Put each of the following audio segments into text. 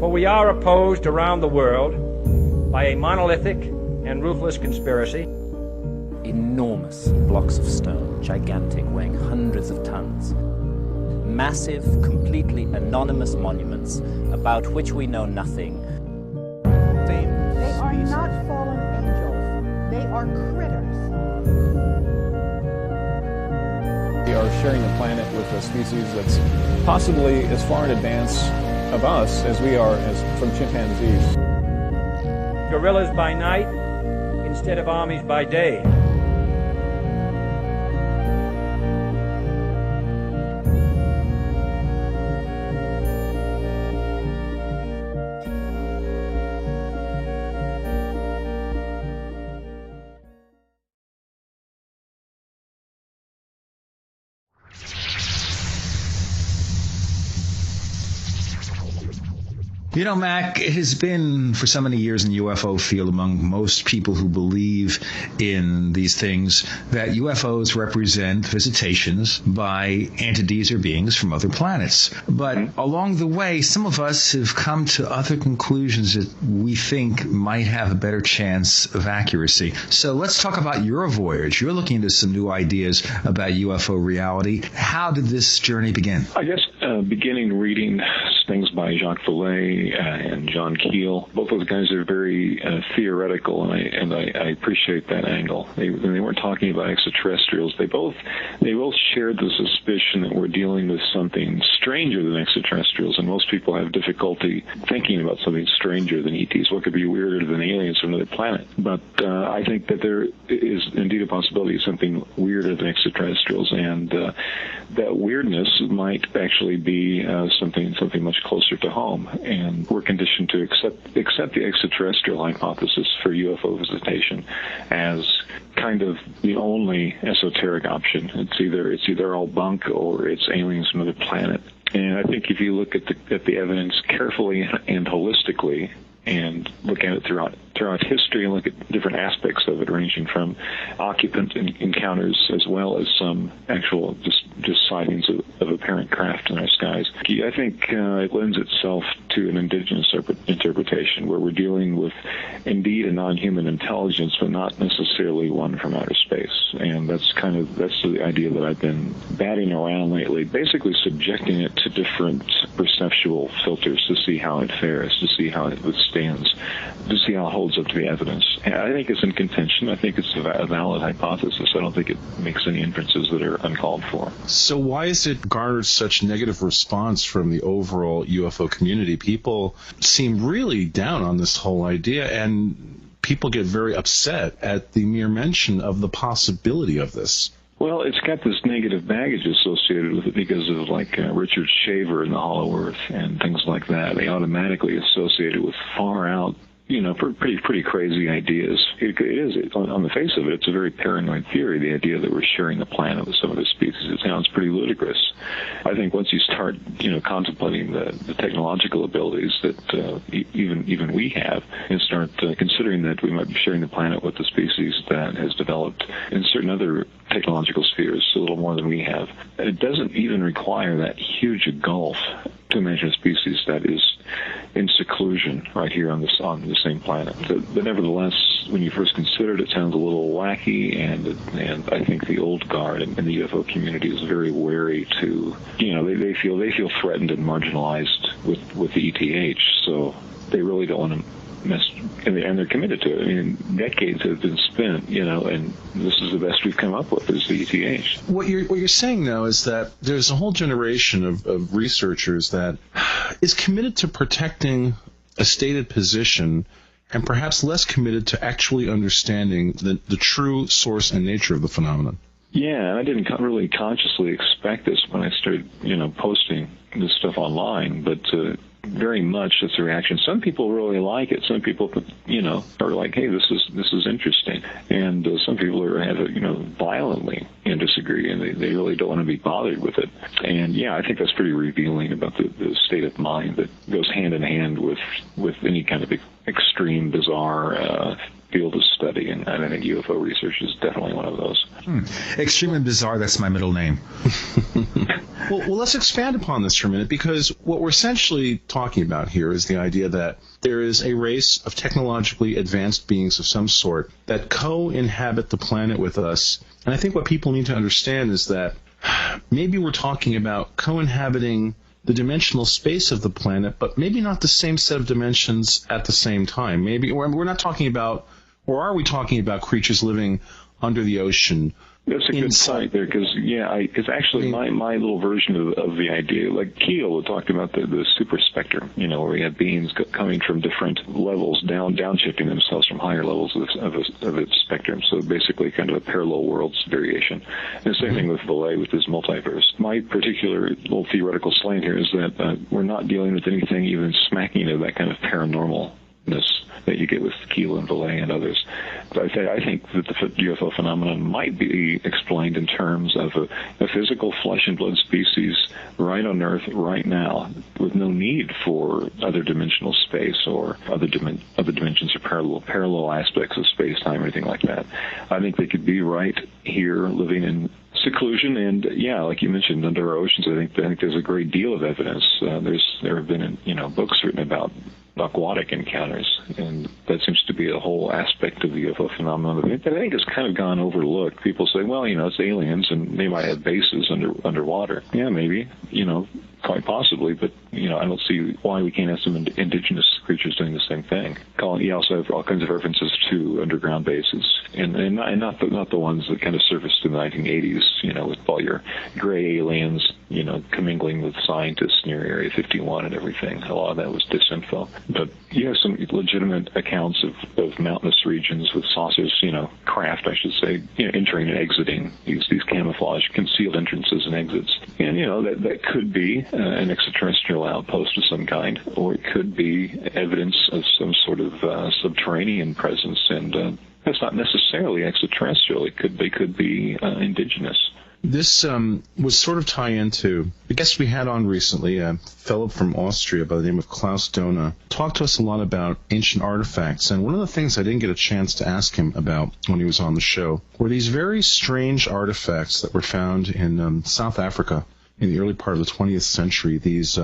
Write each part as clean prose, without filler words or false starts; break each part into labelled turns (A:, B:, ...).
A: For we are opposed around the world by a monolithic and ruthless conspiracy.
B: Enormous blocks of stone, gigantic, weighing hundreds of tons. Massive, completely anonymous monuments about which we know nothing.
C: They are not fallen angels. They are critters.
D: We are sharing the planet with a species that's possibly as far in advance of us as we are from chimpanzees.
A: Guerrillas by night instead of armies by day.
E: You know, Mac, it has been for so many years in the UFO field among most people who believe in these things that UFOs represent visitations by entities or beings from other planets. But along the way, some of us have come to other conclusions that we think might have a better chance of accuracy. So let's talk about your voyage. You're looking into some new ideas about UFO reality. How did this journey begin?
F: I guess beginning reading things by Jacques Vallée and John Keel. Both those guys are very theoretical, and I appreciate that angle. They weren't talking about extraterrestrials. They both shared the suspicion that we're dealing with something stranger than extraterrestrials, and most people have difficulty thinking about something stranger than ETs. What could be weirder than aliens from another planet? But I think that there is indeed a possibility of something weirder than extraterrestrials, and that weirdness might actually be something much closer to home. And we're conditioned to accept the extraterrestrial hypothesis for UFO visitation as kind of the only esoteric option. It's either all bunk or it's aliens from another planet. And I think if you look at the evidence carefully and holistically, and look at it throughout history and look at different aspects of it, ranging from occupant encounters as well as some actual just sightings of apparent craft in our skies. I think it lends itself to an indigenous interpretation where we're dealing with indeed a non-human intelligence, but not necessarily one from outer space. And that's the idea that I've been batting around lately, basically subjecting it to different perceptual filters to see how it fares, to see how it withstands, to see how it holds up to the evidence. And I think it's in contention. I think it's a valid hypothesis. I don't think it makes any inferences that are uncalled for.
G: So why is it garnered such negative response from the overall UFO community? People seem really down on this whole idea, and people get very upset at the mere mention of the possibility of this.
F: Well, it's got this negative baggage associated with it because of Richard Shaver and the Hollow Earth and things like that. They automatically associate it with far out, pretty crazy ideas. It is, on the face of it, it's a very paranoid theory, the idea that we're sharing the planet with some other species. It sounds pretty ludicrous. I think once you start, contemplating the technological abilities that even we have, and start considering that we might be sharing the planet with a species that has developed in certain other technological spheres a little more than we have, it doesn't even require that huge a gulf to imagine a species that is in seclusion right here on the same planet. But nevertheless, when you first consider it, it sounds a little wacky, and I think the old guard in the UFO community is very wary to, they feel threatened and marginalized with the ETH, so they really don't want to mess, and they're committed to it. I mean, decades have been spent, and this is the best we've come up with is the ETH.
G: What you're saying, though, is that there's a whole generation of researchers that is committed to protecting a stated position and perhaps less committed to actually understanding the true source and nature of the phenomenon.
F: Yeah, and I didn't really consciously expect this when I started, posting this stuff online, but very much that's a reaction. Some people really like it. Some people, are like, hey, this is interesting. And some people violently disagree, and they really don't want to be bothered with it. And yeah, I think that's pretty revealing about the state of mind that goes hand in hand with any kind of extreme, bizarre field of study, and I think UFO research is definitely one of those.
E: Extremely bizarre, that's my middle name.
G: Well, let's expand upon this for a minute, because what we're essentially talking about here is the idea that there is a race of technologically advanced beings of some sort that co-inhabit the planet with us. And I think what people need to understand is that maybe we're talking about co-inhabiting the dimensional space of the planet, but maybe not the same set of dimensions at the same time. Maybe we're not talking about, or are we talking about creatures living under the ocean?
F: That's a good point there, because it's actually my little version of the idea. Like Keel talked about the super spectrum, where we have beings coming from different levels, downshifting themselves from higher levels of its spectrum. So basically, kind of a parallel worlds variation. And the same thing with Vallée with his multiverse. My particular little theoretical slant here is that we're not dealing with anything even smacking of that kind of paranormalness that you get with Keel and Vallée and others. But I think that the UFO phenomenon might be explained in terms of a physical flesh and blood species right on Earth right now, with no need for other dimensional space or other dimensions or parallel aspects of space-time or anything like that. I think they could be right here, living in seclusion, and like you mentioned, under our oceans. I think there's a great deal of evidence. There have been books written about aquatic encounters, and that seems to be a whole aspect of the UFO phenomenon that I think has kind of gone overlooked. People say, well, it's aliens, and they might have bases underwater. Yeah, maybe, quite possibly, but I don't see why we can't have some indigenous creatures doing the same thing. You also have all kinds of references to underground bases, and not the ones that kind of surfaced in the 1980s, with all your gray aliens, commingling with scientists near Area 51 and everything. A lot of that was disinfo. But you have some legitimate accounts of mountainous regions with saucers, craft, I should say, entering and exiting these camouflage concealed entrances and exits. And, that could be an extraterrestrial outpost of some kind, or it could be evidence of some sort of subterranean presence, and that's not necessarily extraterrestrial. They could be indigenous.
G: This would sort of tie into the guest we had on recently, a fellow from Austria by the name of Klaus Dona, talked to us a lot about ancient artifacts. And one of the things I didn't get a chance to ask him about when he was on the show were these very strange artifacts that were found in South Africa in the early part of the 20th century, these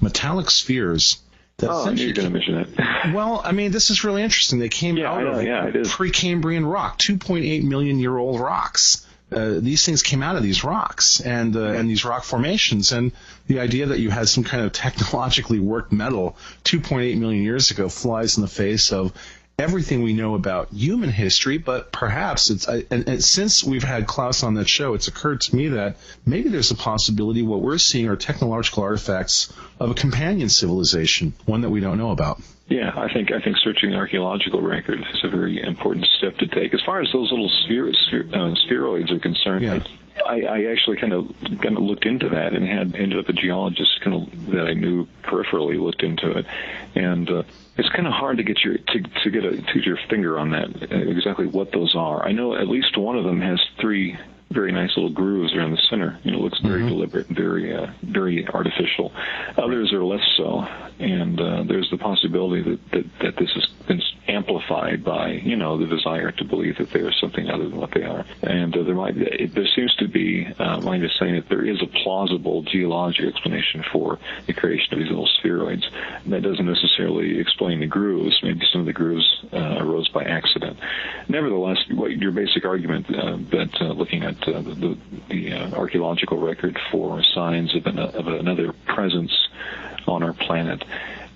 G: metallic spheres.
F: I knew you were going to mention that.
G: Well, I mean, this is really interesting. They came out of Precambrian rock, 2.8 million year old rocks. These things came out of these rocks and these rock formations, and the idea that you had some kind of technologically worked metal 2.8 million years ago flies in the face of everything we know about human history. But perhaps and since we've had Klaus on that show, it's occurred to me that maybe there's a possibility what we're seeing are technological artifacts of a companion civilization, one that we don't know about.
F: Yeah, I think searching the archaeological record is a very important step to take. As far as those little spheroids are concerned, I actually kind of looked into that and ended up a geologist that I knew peripherally looked into it, and it's kind of hard to get your finger on that, exactly what those are. I know at least one of them has 3 very nice little grooves around the center. It looks very deliberate, very artificial. Others are less so, and there's the possibility that this has been amplified by the desire to believe that they are something other than what they are. And there seems to be, I'm just saying that there is a plausible geologic explanation for the creation of these little spheroids. And that doesn't necessarily explain the grooves. Maybe some of the grooves arose by accident. Nevertheless, your basic argument that looking at the archaeological record for signs of another presence on our planet,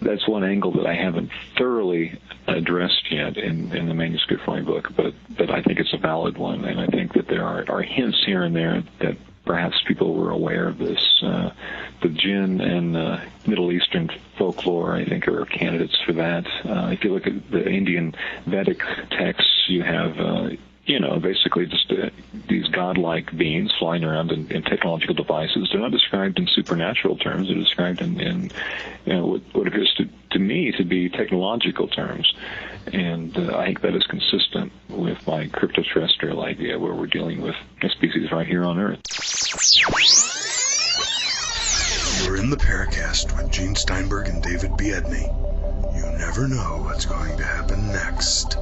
F: that's one angle that I haven't thoroughly addressed yet in the manuscript for my book, but I think it's a valid one, and I think that there are hints here and there that perhaps people were aware of this. The jinn and Middle Eastern folklore, I think, are candidates for that. If you look at the Indian Vedic texts, you have basically just these godlike beings flying around in technological devices. They're not described in supernatural terms. They're described in what appears to me to be technological terms. And I think that is consistent with my cryptoterrestrial idea, where we're dealing with a species right here on Earth.
H: You're in the Paracast with Gene Steinberg and David Biedny. You never know what's going to happen next.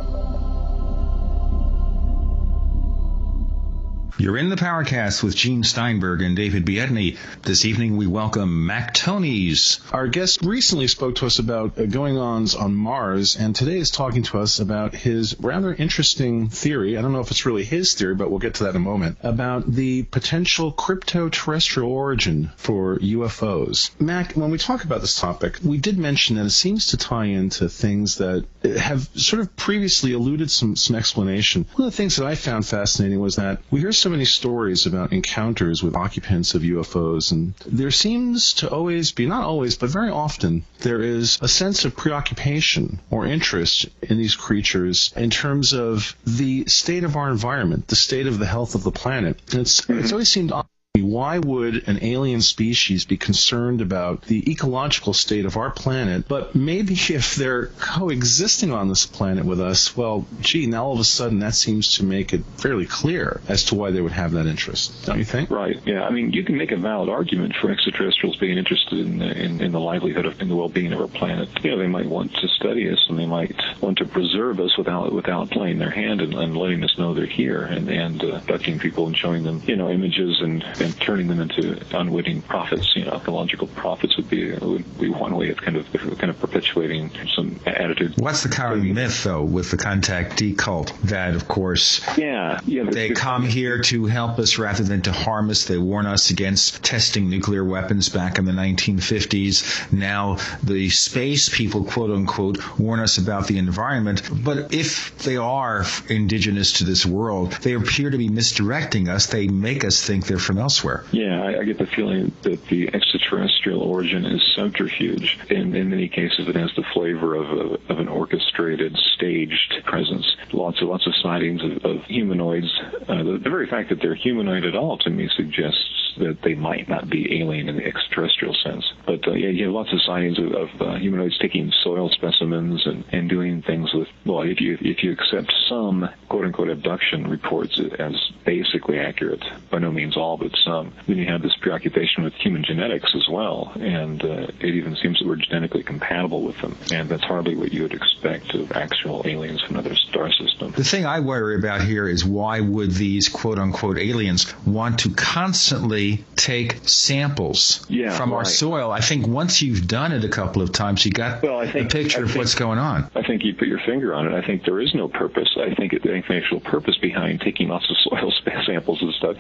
E: You're in the Paracast with Gene Steinberg and David Biedney. This evening we welcome Mac Tonnies.
G: Our guest recently spoke to us about going-ons on Mars, and today is talking to us about his rather interesting theory. I don't know if it's really his theory, but we'll get to that in a moment, about the potential crypto-terrestrial origin for UFOs. Mac, when we talk about this topic, we did mention that it seems to tie into things that have sort of previously eluded some explanation. One of the things that I found fascinating was that we hear so many stories about encounters with occupants of UFOs, and there seems to always be, not always, but very often, there is a sense of preoccupation or interest in these creatures in terms of the state of our environment, the state of the health of the planet. And it's always seemed odd. Why would an alien species be concerned about the ecological state of our planet? But maybe if they're coexisting on this planet with us, well, gee, now all of a sudden that seems to make it fairly clear as to why they would have that interest. Don't you think?
F: Right. Yeah. I mean, you can make a valid argument for extraterrestrials being interested in the livelihood of, in the well-being of our planet. You know, they might want to study us, and they might want to preserve us without playing their hand and letting us know they're here, and abducting people and showing them, you know, images and turning them into unwitting prophets. You know, ecological prophets would be one way of kind of perpetuating some attitude.
E: What's the current myth, though, with the contactee cult? That, of course, they come here to help us rather than to harm us. They warn us against testing nuclear weapons back in the 1950s. Now the space people, quote unquote, warn us about the environment. But if they are indigenous to this world, they appear to be misdirecting us. They make us think they're from elsewhere.
F: Yeah, I get the feeling that the extraterrestrial origin is subterfuge. In many cases, it has the flavor of an orchestrated, staged presence. Lots of sightings of humanoids. The very fact that they're humanoid at all, to me, suggests that they might not be alien in the extraterrestrial sense. But you have lots of sightings of humanoids taking soil specimens and doing things with, well, if you accept some quote-unquote abduction reports as basically accurate, by no means all, but some, then you have this preoccupation with human genetics as well, and it even seems that we're genetically compatible with them, and that's hardly what you would expect of actual aliens from another star system.
E: The thing I worry about here is why would these quote-unquote aliens want to constantly take samples from our soil? I think once you've done it a couple of times, you got a picture of what's going on.
F: I think you put your finger on it. I think there is no purpose. I think the actual purpose behind taking lots of soil samples and stuff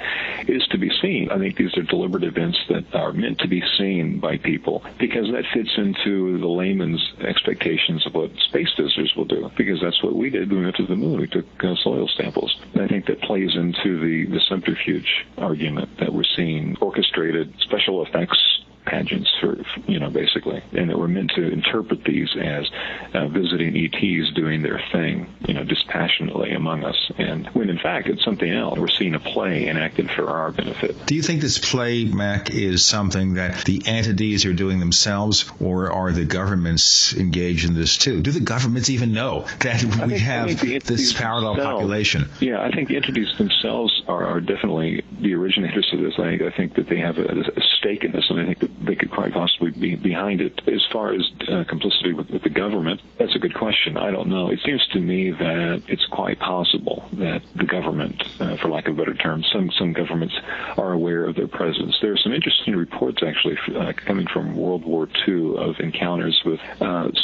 F: is to be seen. I think these are deliberate events that are meant to be seen by people, because that fits into the layman's expectations of what space visitors will do, because that's what we did when we went to the moon. We took soil samples. And I think that plays into the subterfuge argument that we're seeing orchestrated special effects pageants for, basically, and that we're meant to interpret these as visiting ETs doing their thing, dispassionately among us, and when in fact it's something else. We're seeing a play enacted for our benefit.
E: Do you think this play, Mac, is something that the entities are doing themselves, or are the governments engaged in this too? Do the governments even know that we have this parallel population?
F: Yeah, I think the entities themselves are definitely the originators of this. I think that they have a stake in this, and I think that they could quite possibly be behind it. As far as complicity with the government, that's a good question. I don't know. It seems to me that it's quite possible that the government, for lack of a better term, some governments are aware of their presence. There are some interesting reports, actually, coming from World War II of encounters with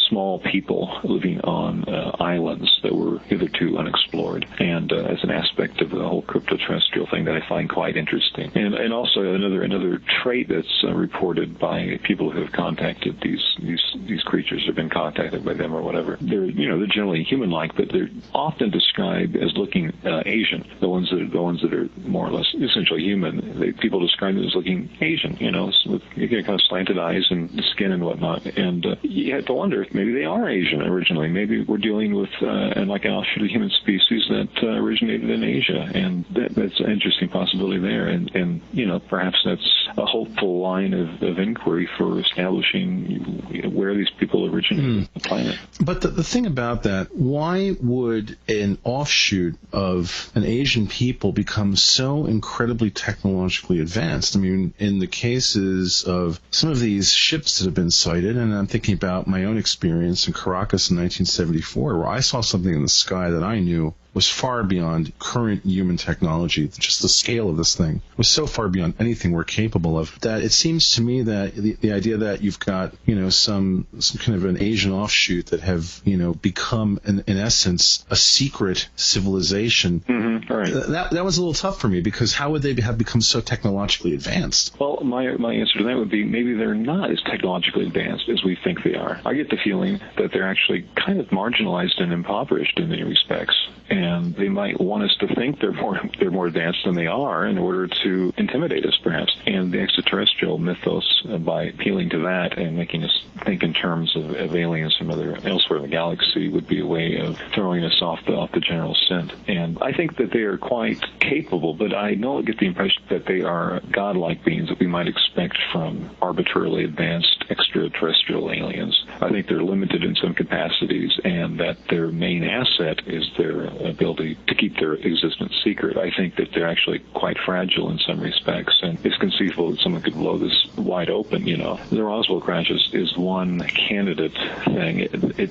F: small people living on islands that were hitherto unexplored, and as an aspect of the whole crypto-terrestrial thing that I find quite interesting. And also another trait that's reported by people who have contacted these creatures, or been contacted by them or whatever. They're generally human-like, but they're often described as looking Asian. The ones that are more or less essentially human, people describe them as looking Asian. With kind of slanted eyes and skin and whatnot. And you have to wonder if maybe they are Asian originally. Maybe we're dealing with like an offshoot of the human species that originated in Asia, and that's an interesting possibility there. And perhaps that's a hopeful line of inquiry for establishing where these people originated on the planet.
G: But the thing about that, why would an offshoot of an Asian people become so incredibly technologically advanced? I mean, in the cases of some of these ships that have been sighted, and I'm thinking about my own experience in Parcas in 1974, where I saw something in the sky that I knew was far beyond current human technology. Just the scale of this thing was so far beyond anything we're capable of that it seems to me that the idea that you've got, some kind of an Asian offshoot that have, become in essence a secret civilization.
F: Mm-hmm. Right.
G: That was a little tough for me, because how would they have become so technologically advanced?
F: Well, my answer to that would be maybe they're not as technologically advanced as we think they are. I get the feeling that they're actually kind of marginalized and impoverished in many respects, and they might want us to think they're more advanced than they are in order to intimidate us, perhaps. And the extraterrestrial mythos, by appealing to that and making us think in terms of aliens from elsewhere in the galaxy, would be a way of throwing us off the general scent. And I think that they are quite capable, but I don't get the impression that they are godlike beings that we might expect from arbitrarily advanced extraterrestrial aliens. I think they're limited in some capacities, and that their main asset is their ability to keep their existence secret. I think that they're actually quite fragile in some respects, and it's conceivable that someone could blow this wide open. The Roswell crash is one candidate thing,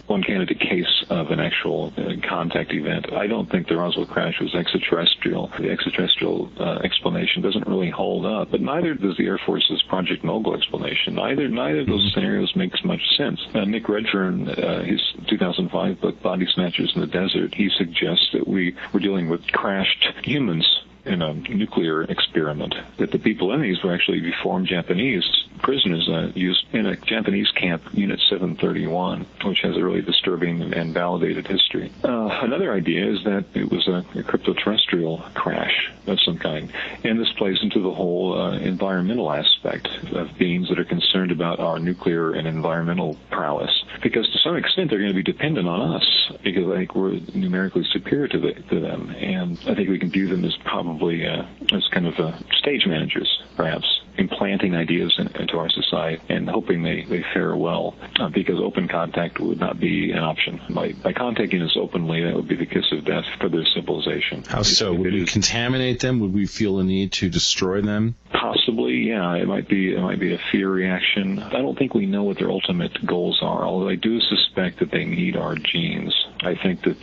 F: one candidate case of an actual contact event. I don't think the Roswell crash was extraterrestrial. The extraterrestrial explanation doesn't really hold up, but neither does the Air Force's Project Mogul explanation. Neither of those scenarios makes much sense. Nick Redfern, his 2005 book, Body Snatchers in the Desert, he suggests that we were dealing with crashed humans in a nuclear experiment, that the people in these were actually reformed Japanese prisoners used in a Japanese camp, Unit 731, which has a really disturbing and validated history. Another idea is that it was a crypto-terrestrial crash of some kind, and this plays into the whole environmental aspect of beings that are concerned about our nuclear and environmental prowess, because to some extent they're going to be dependent on us, because I think we're numerically superior to them, and I think we can view them as probably as kind of stage managers, perhaps, implanting ideas into our society and hoping they fare well, because open contact would not be an option. By contacting us openly, that would be the kiss of death for their civilization.
G: How so? Would we contaminate them? Would we feel the need to destroy them?
F: Possibly, yeah. It might be a fear reaction. I don't think we know what their ultimate goals are, although I do suspect that they need our genes. I think that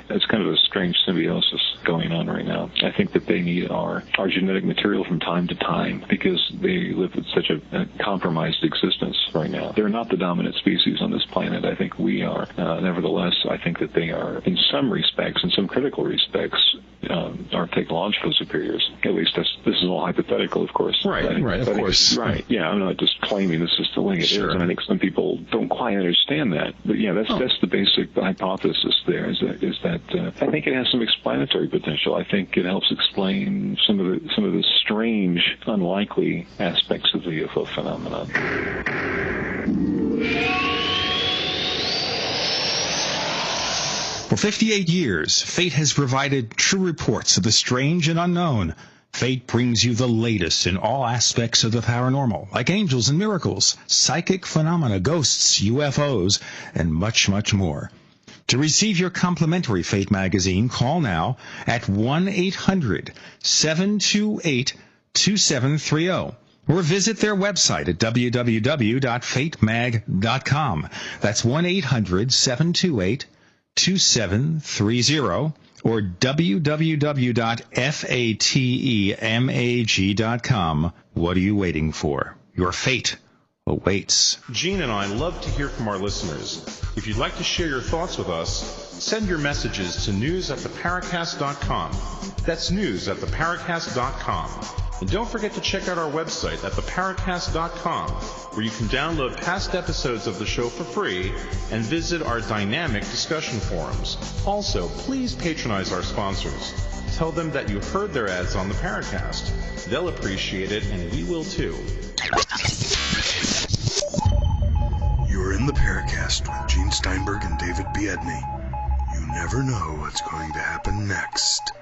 F: it's kind of a strange symbiosis going on right now. I think that they need our genetic material from time to time, because they live with such a compromised existence right now. They're not the dominant species on this planet. I think we are. Nevertheless, I think that they are, in some respects, in some critical respects, our technological superiors. At least this is all hypothetical, of course.
G: Right, of course.
F: Right, yeah, I'm not just claiming this is the way it is, and I think some people don't quite understand that. But yeah, that's the basic hypothesis there, is that I think it has some explanatory potential. I think it helps explain some of the strange, unlikely aspects of the UFO phenomenon.
E: For 58 years, Fate has provided true reports of the strange and unknown. Fate brings you the latest in all aspects of the paranormal, like angels and miracles, psychic phenomena, ghosts, UFOs, and much, much more. To receive your complimentary Fate magazine, call now at 1-800-728-2730. Or visit their website at www.fatemag.com. That's 1-800-728-2730 or www.fatemag.com. What are you waiting for? Your fate awaits.
I: Gene and I love to hear from our listeners. If you'd like to share your thoughts with us, send your messages to news@theparacast.com. That's news@theparacast.com. And don't forget to check out our website at theparacast.com, where you can download past episodes of the show for free and visit our dynamic discussion forums. Also, please patronize our sponsors. Tell them that you heard their ads on the Paracast. They'll appreciate it, and we will too.
H: You're in the Paracast with Gene Steinberg and David Biedny. You never know what's going to happen next.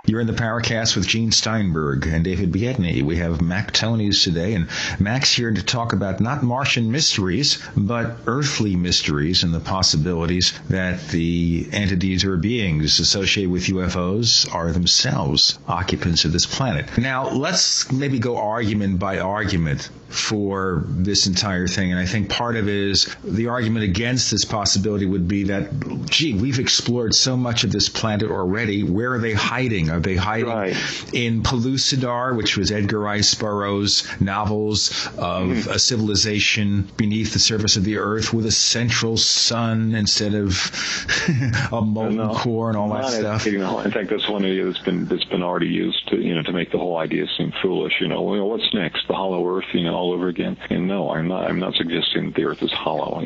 E: You're in the Paracast with Gene Steinberg and David Biedny. We have Mac Tonnies today, and Mac's here to talk about not Martian mysteries, but earthly mysteries and the possibilities that the entities or beings associated with UFOs are themselves occupants of this planet. Now, let's maybe go argument by argument for this entire thing. And I think part of it is the argument against this possibility would be that, gee, we've explored so much of this planet already. Where are they hiding? Are they hiding in Pellucidar, which was Edgar Rice Burroughs' novels of a civilization beneath the surface of the Earth with a central sun instead of a molten core and all that stuff?
F: In fact, that's one idea that's been already used to make the whole idea seem foolish. Well, what's next? The hollow Earth, all over again. And no, I'm not suggesting that the Earth is hollow.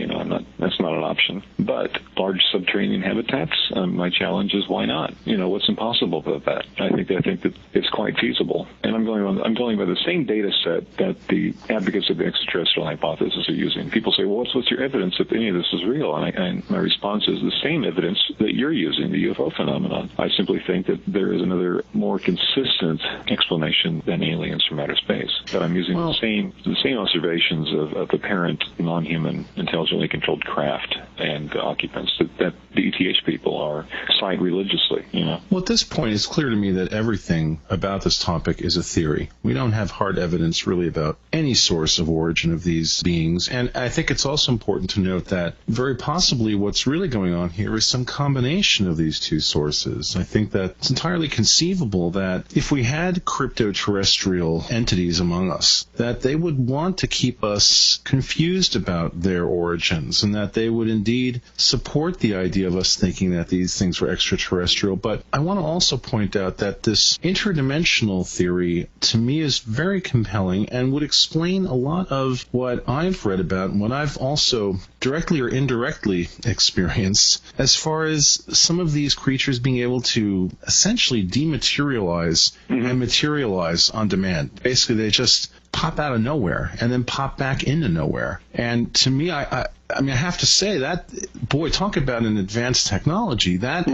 F: That's not an option. But large subterranean habitats, my challenge is why not? What's impossible about that? I think that it's quite feasible. And I'm going by the same data set that the advocates of the extraterrestrial hypothesis are using. People say, well, what's your evidence that any of this is real? And my response is the same evidence that you're using, the UFO phenomenon. I simply think that there is another more consistent explanation than aliens from outer space. That I'm using the same observations of apparent non-human intelligently controlled craft and occupants that the ETH people cite religiously.
G: Well, at this point, it's clear to me that everything about this topic is a theory. We don't have hard evidence really about any source of origin of these beings. And I think it's also important to note that very possibly what's really going on here is some combination of these two sources. I think that it's entirely conceivable that if we had crypto-terrestrial entities among us, that they would want to keep us confused about their origins, and that they would indeed support the idea of us thinking that these things were extraterrestrial. But I want to also point out that this interdimensional theory, to me, is very compelling and would explain a lot of what I've read about and what I've also directly or indirectly experienced as far as some of these creatures being able to essentially dematerialize and materialize on demand. Basically, they just pop out of nowhere and then pop back into nowhere. And to me, I have to say that, boy, talk about an advanced technology. That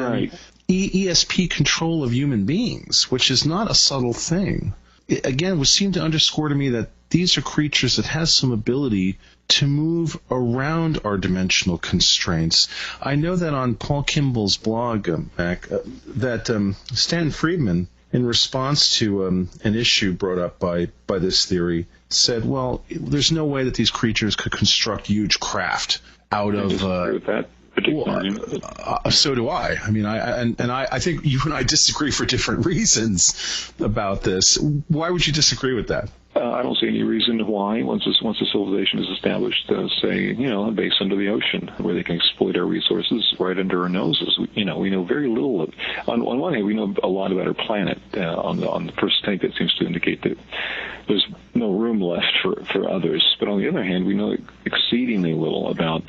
G: ESP control of human beings, which is not a subtle thing. It, again, would seem to underscore to me that these are creatures that have some ability to move around our dimensional constraints. I know that on Paul Kimball's blog, that Stan Friedman, in response to an issue brought up by this theory, said, well, there's no way that these creatures could construct huge craft out of...
F: with that.
G: So do I. I think you and I disagree for different reasons about this. Why would you disagree with that?
F: I don't see any reason why, once a civilization is established, say, a base under the ocean where they can exploit our resources right under our noses. We know very little. On one hand, we know a lot about our planet. On the first take, that seems to indicate that there's no room left for others. But on the other hand, we know exceedingly little about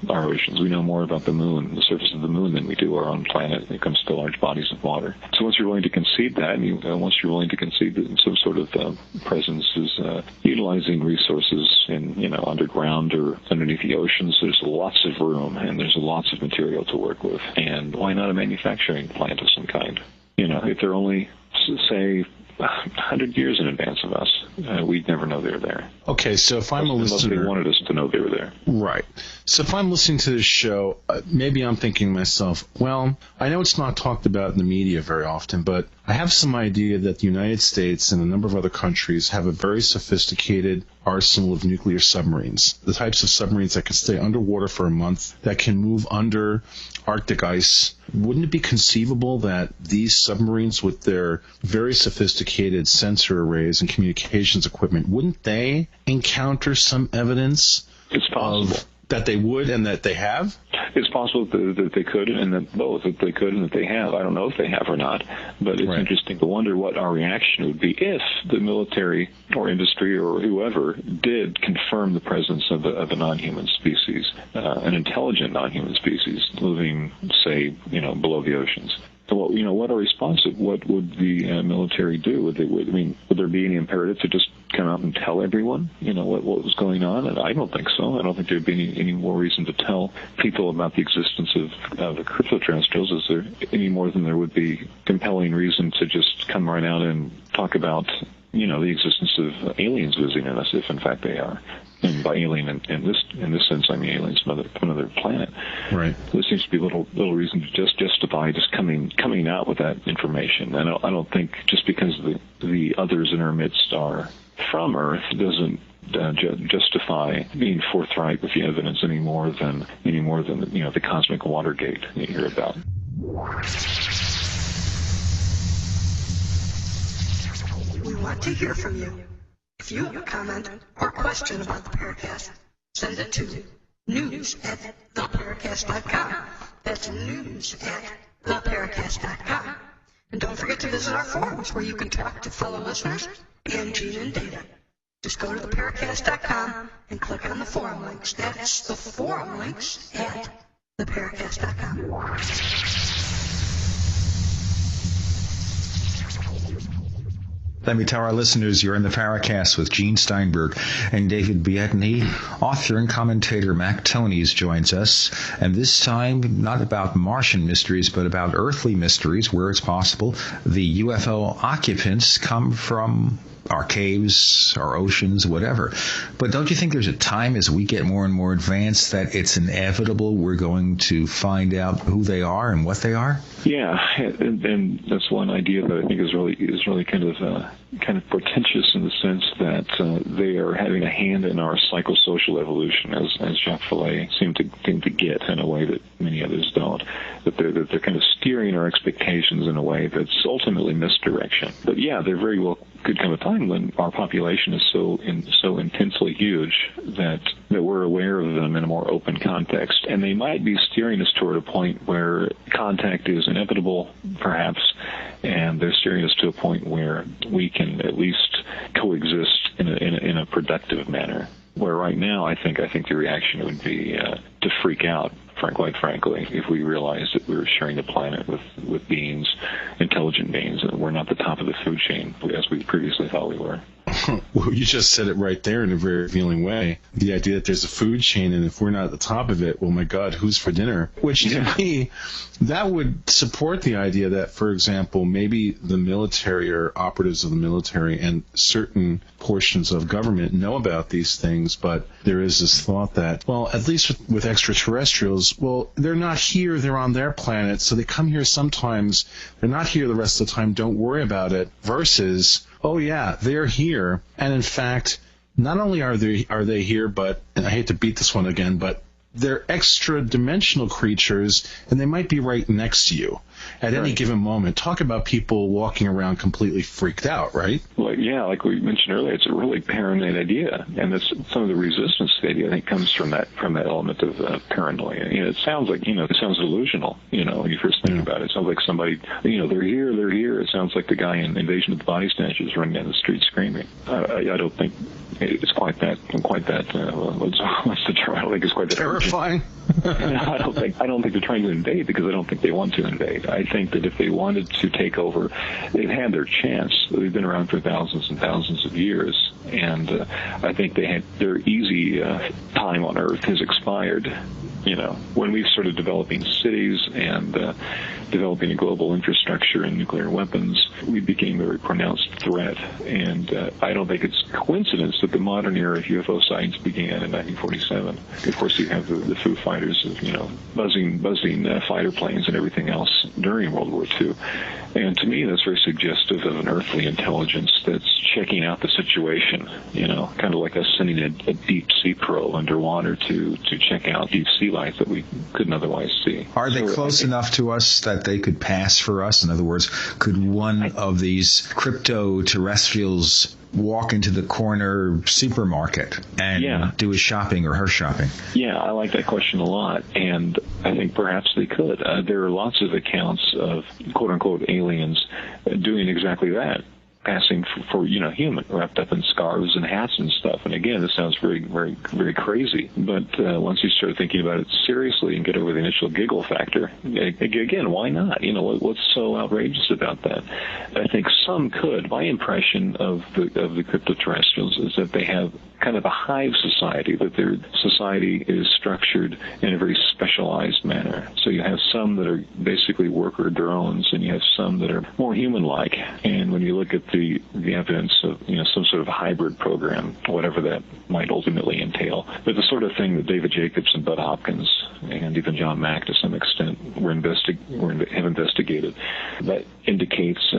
F: our oceans. We know more about the moon, the surface of the moon, than we do our own planet when it comes to large bodies of water. So once you're willing to concede that, and once you're willing to concede that some sort of presence is utilizing resources in underground or underneath the oceans, there's lots of room and there's lots of material to work with. And why not a manufacturing plant of some kind? If they're only, say, 100 years in advance of us, we'd never know they're there.
G: Okay, so if I'm a listener...
F: Unless they wanted us to know they were there.
G: Right. So if I'm listening to this show, maybe I'm thinking to myself, well, I know it's not talked about in the media very often, but I have some idea that the United States and a number of other countries have a very sophisticated arsenal of nuclear submarines, the types of submarines that can stay underwater for a month, that can move under Arctic ice. Wouldn't it be conceivable that these submarines, with their very sophisticated sensor arrays and communications equipment, wouldn't they encounter some evidence
F: it's possible
G: that they would and that they have?
F: It's possible that they could, and that they could and that they have. I don't know if they have or not, but it's interesting to wonder what our reaction would be if the military or industry or whoever did confirm the presence of a non-human species, an intelligent non-human species moving, say, below the oceans. So, what our response? What would the military do? Would there be any imperative to just come out and tell everyone, what was going on? And I don't think so. I don't think there'd be any more reason to tell people about the existence of the cryptoterrestrials. Is there any more than there would be compelling reason to just come right out and talk about, the existence of aliens visiting us, if in fact they are? And by alien, in this sense, I mean aliens from another planet.
G: Right.
F: There seems to be little reason to justify just coming out with that information. And I don't think just because the others in our midst are from Earth doesn't justify being forthright with the evidence any more than the cosmic Watergate you hear about.
J: We want to hear from you. If you have a comment or question about the Paracast, send it to news@theparacast.com. That's news@theparacast.com. And don't forget to visit our forums where you can talk to fellow listeners and Gene and Data. Just go to theparacast.com and click on the forum links. That's the forum links at theparacast.com.
E: Let me tell our listeners you're in the Paracast with Gene Steinberg and David Biedny. Author and commentator Mac Tonnies joins us, and this time not about Martian mysteries, but about earthly mysteries where it's possible the UFO occupants come from our caves, our oceans, whatever. But don't you think there's a time as we get more and more advanced that it's inevitable we're going to find out who they are and what they are?
F: Yeah, and that's one idea that I think is really kind of portentous in the sense that they are having a hand in our psychosocial evolution, as Jacques Vallée seemed to get in a way that many others don't. That they're kind of steering our expectations in a way that's ultimately misdirection. But yeah, there very well could come a time when our population is so intensely huge that we're aware of them in a more open context, and they might be steering us toward a point where contact is inevitable, perhaps, and they're steering us to a point where we can at least coexist in a productive manner. Where right now, I think the reaction would be to freak out, quite frankly, if we realized that we were sharing the planet with beings, intelligent beings, and we're not the top of the food chain as we previously thought we were.
G: Well, you just said it right there in a very revealing way. The idea that there's a food chain, and if we're not at the top of it, well, my God, who's for dinner? Which, to me, that would support the idea that, for example, maybe the military or operatives of the military and certain portions of government know about these things, but there is this thought that, well, at least with extraterrestrials, well, they're not here, they're on their planet, so they come here sometimes, they're not here the rest of the time, don't worry about it, versus, oh yeah, they're here, and in fact, not only are they here, but, and I hate to beat this one again, but they're extra-dimensional creatures, and they might be right next to you at any given moment. Talk about people walking around completely freaked out, right?
F: Well, yeah, like we mentioned earlier, it's a really paranoid idea, and that's some of the resistance to the idea, I think, comes from that element of paranoia. It sounds like, it sounds delusional, when you first think about it. It sounds like somebody, they're here. It sounds like the guy in Invasion of the Body Snatchers running down the street screaming. I don't think it's quite that. What's the term? I don't think it's quite that
G: terrifying.
F: I don't think they're trying to invade, because I don't think they want to invade. I think that if they wanted to take over, they've had their chance. They've been around for thousands and thousands of years, and I think their easy time on Earth has expired. When we started developing cities and developing a global infrastructure and nuclear weapons, we became a very pronounced threat. And I don't think it's coincidence that the modern era of UFO sightings began in 1947. Of course, you have the Foo Fighters, buzzing fighter planes and everything else during World War II. And to me, that's very suggestive of an earthly intelligence that's checking out the situation, kind of like us sending a deep sea probe underwater to check out deep sea life that we couldn't otherwise see.
E: Are they close enough to us that they could pass for us? In other words, could one of these crypto-terrestrials walk into the corner supermarket and do his shopping or her shopping?
F: Yeah, I like that question a lot, and I think perhaps they could. There are lots of accounts of quote-unquote aliens doing exactly that, passing for human, wrapped up in scarves and hats and stuff. And again, this sounds very, very, very crazy. But once you start thinking about it seriously and get over the initial giggle factor, again, why not? What's so outrageous about that? I think some could. My impression of the cryptoterrestrials is that they have kind of a hive society, that their society is structured in a very specialized manner. So you have some that are basically worker drones, and you have some that are more human-like. And when you look at the evidence of some sort of hybrid program, whatever that might ultimately entail, but the sort of thing that David Jacobs and Bud Hopkins and even John Mack to some extent have investigated, that indicates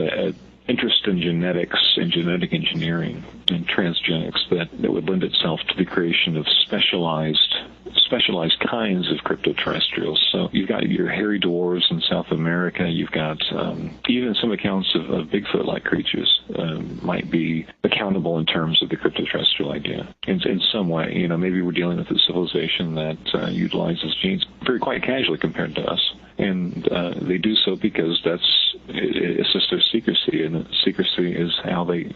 F: interest in genetics and genetic engineering and transgenics that would lend itself to the creation of specialized kinds of cryptoterrestrials. So you've got your hairy dwarves in South America. You've got even some accounts of Bigfoot-like creatures might be accountable in terms of the cryptoterrestrial idea. In some way, maybe we're dealing with a civilization that utilizes genes very quite casually compared to us. And they do so because it's just their secrecy, and secrecy is how they,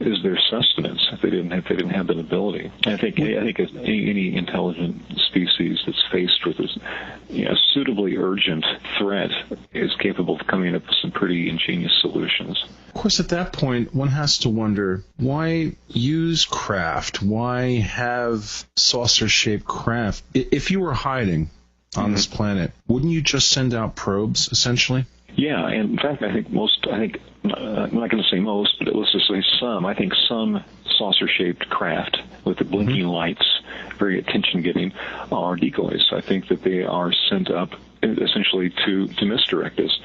F: is their sustenance. If they didn't have that ability, I think any intelligent species that's faced with this, suitably urgent threat is capable of coming up with some pretty ingenious solutions.
G: Of course, at that point, one has to wonder, why use craft? Why have saucer-shaped craft? If you were hiding on this planet, wouldn't you just send out probes, essentially?
F: Yeah, and in fact, I'm not going to say most, but let's just say some. I think some saucer-shaped craft with the blinking lights, very attention-getting, are decoys. I think that they are sent up essentially to misdirect us.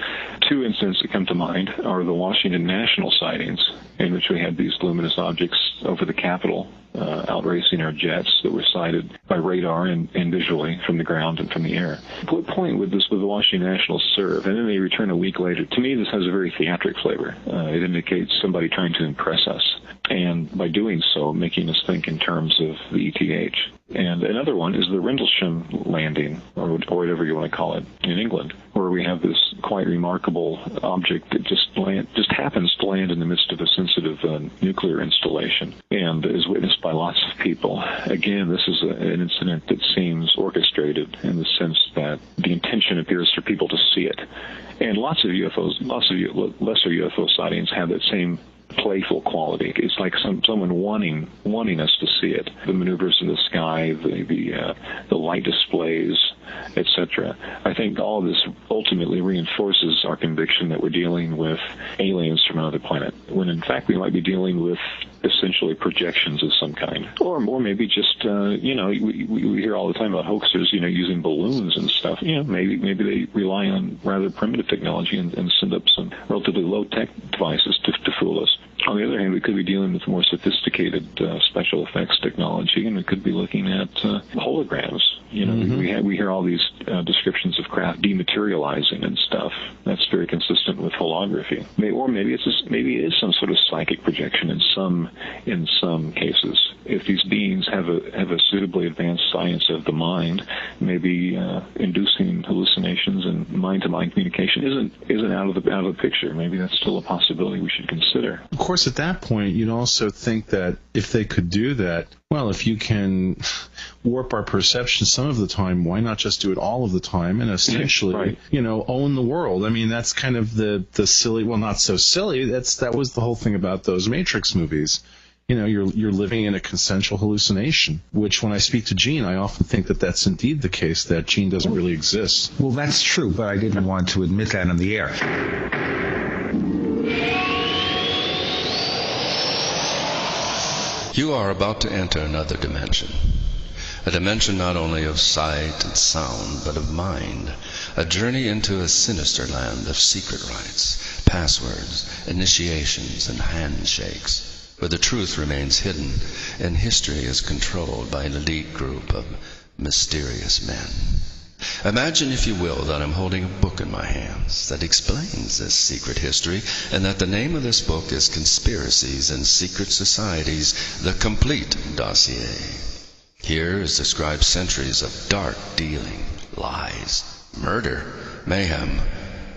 F: Two incidents that come to mind are the Washington National sightings, in which we had these luminous objects over the Capitol outracing our jets that were sighted by radar and visually from the ground and from the air. What point would the Washington National serve? And then they return a week later. To me, this has a very theatric flavor. It indicates somebody trying to impress us, and by doing so, making us think in terms of the ETH. And another one is the Rendlesham landing, or whatever you want to call it, in England, where we have this quite remarkable object that just happens to land in the midst of a sensitive nuclear installation, and is witnessed by lots of people. Again, this is an incident that seems orchestrated in the sense that the intention appears for people to see it. And lots of lesser UFO sightings have that same playful quality. It's like someone wanting us to see it. The maneuvers in the sky, the light displays, etc. I think all of this ultimately reinforces our conviction that we're dealing with aliens from another planet, when in fact we might be dealing with essentially projections of some kind, or maybe just we hear all the time about hoaxers, using balloons and stuff. Maybe they rely on rather primitive technology and send up some relatively low tech devices to fool us. On the other hand, we could be dealing with more sophisticated special effects technology, and we could be looking at holograms. We hear all these descriptions of craft dematerializing and stuff. That's very consistent with holography. Maybe it is some sort of psychic projection in some cases. If these beings have a suitably advanced science of the mind, maybe inducing hallucinations and mind-to-mind communication isn't out of the picture. Maybe that's still a possibility we should consider.
G: Of course, at that point, you'd also think that if they could do that, well, if you can warp our perception some of the time, why not just do it all of the time and essentially,
F: right,
G: own the world? I mean, that's kind of the silly, well, not so silly. That was the whole thing about those Matrix movies. You're living in a consensual hallucination, which when I speak to Gene, I often think that that's indeed the case, that Gene doesn't really exist.
E: Well, that's true, but I didn't want to admit that on the air.
K: You are about to enter another dimension. A dimension not only of sight and sound, but of mind. A journey into a sinister land of secret rites, passwords, initiations, and handshakes, where the truth remains hidden and history is controlled by an elite group of mysterious men. Imagine, if you will, that I'm holding a book in my hands that explains this secret history, and that the name of this book is Conspiracies and Secret Societies, the Complete Dossier. Here is described centuries of dark dealing, lies, murder, mayhem,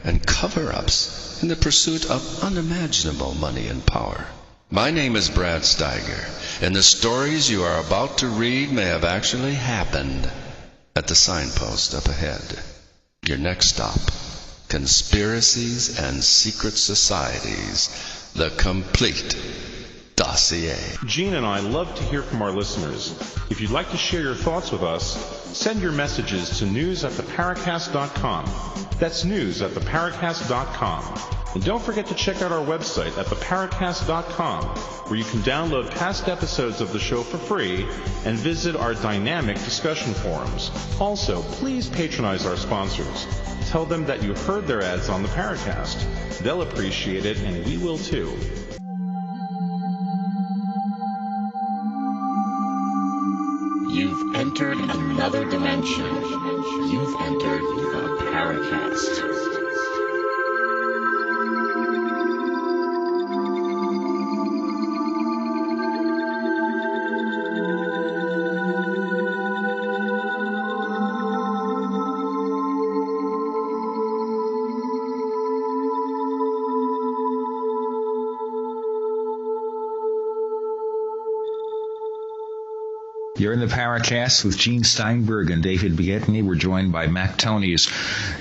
K: and cover-ups in the pursuit of unimaginable money and power. My name is Brad Steiger, and the stories you are about to read may have actually happened at the signpost up ahead. Your next stop, Conspiracies and Secret Societies, the Complete Dossier.
I: Gene and I love to hear from our listeners. If you'd like to share your thoughts with us, send your messages to news@theparacast.com. That's news@theparacast.com. And don't forget to check out our website at theparacast.com, where you can download past episodes of the show for free and visit our dynamic discussion forums. Also, please patronize our sponsors. Tell them that you heard their ads on the Paracast. They'll appreciate it, and we will too.
L: You've entered another dimension. You've entered the Paracast.
E: You're in the Paracast with Gene Steinberg and David Biedney. We're joined by Mac Tonnies,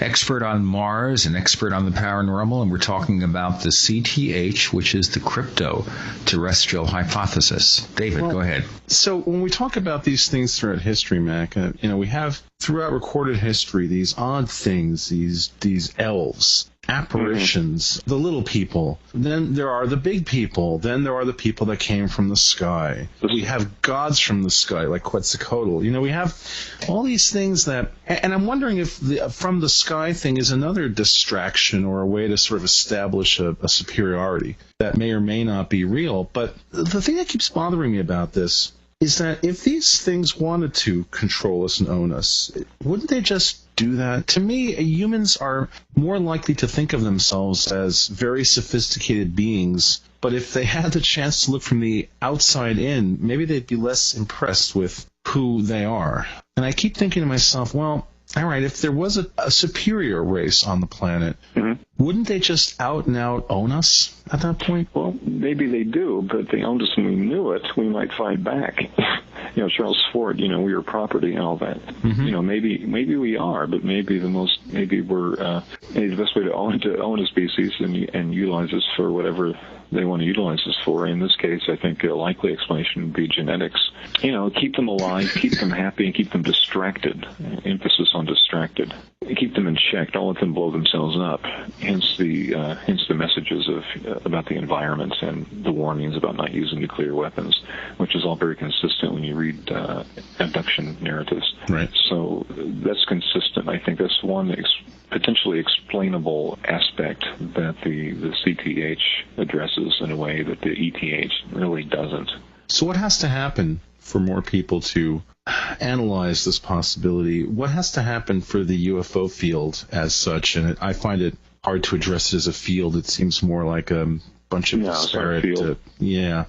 E: expert on Mars and expert on the paranormal, and we're talking about the CTH, which is the crypto-terrestrial hypothesis. David, go ahead.
G: So when we talk about these things throughout history, Mac, we have throughout recorded history these odd things, these elves, apparitions, the little people. Then there are the big people. Then there are the people that came from the sky. We have gods from the sky, like Quetzalcoatl. We have all these things that... And I'm wondering if the from the sky thing is another distraction or a way to sort of establish a superiority that may or may not be real. But the thing that keeps bothering me about this is that if these things wanted to control us and own us, wouldn't they just do that? To me, humans are more likely to think of themselves as very sophisticated beings, but if they had the chance to look from the outside in, maybe they'd be less impressed with who they are. And I keep thinking to myself, well, all right, if there was a superior race on the planet, wouldn't they just out and out own us at that point?
F: Well, maybe they do, but if they owned us and we knew it, we might fight back. Charles Ford, we are property and all that. Maybe we are, but maybe we're the best way to own a species and utilize us for whatever they want to utilize us for. In this case, I think a likely explanation would be genetics. Keep them alive, keep them happy, and keep them distracted. Emphasis on distracted. Keep them in check. Don't let them blow themselves up. Hence the messages about the environment and the warnings about not using nuclear weapons, which is all very consistent when you read abduction narratives.
G: Right.
F: So that's consistent. I think that's one potentially explainable aspect that the CTH addresses in a way that the ETH really doesn't.
G: So what has to happen for more people to analyze this possibility? What has to happen for the UFO field as such? And I find it hard to address it as a field. It seems more like a bunch of disparate...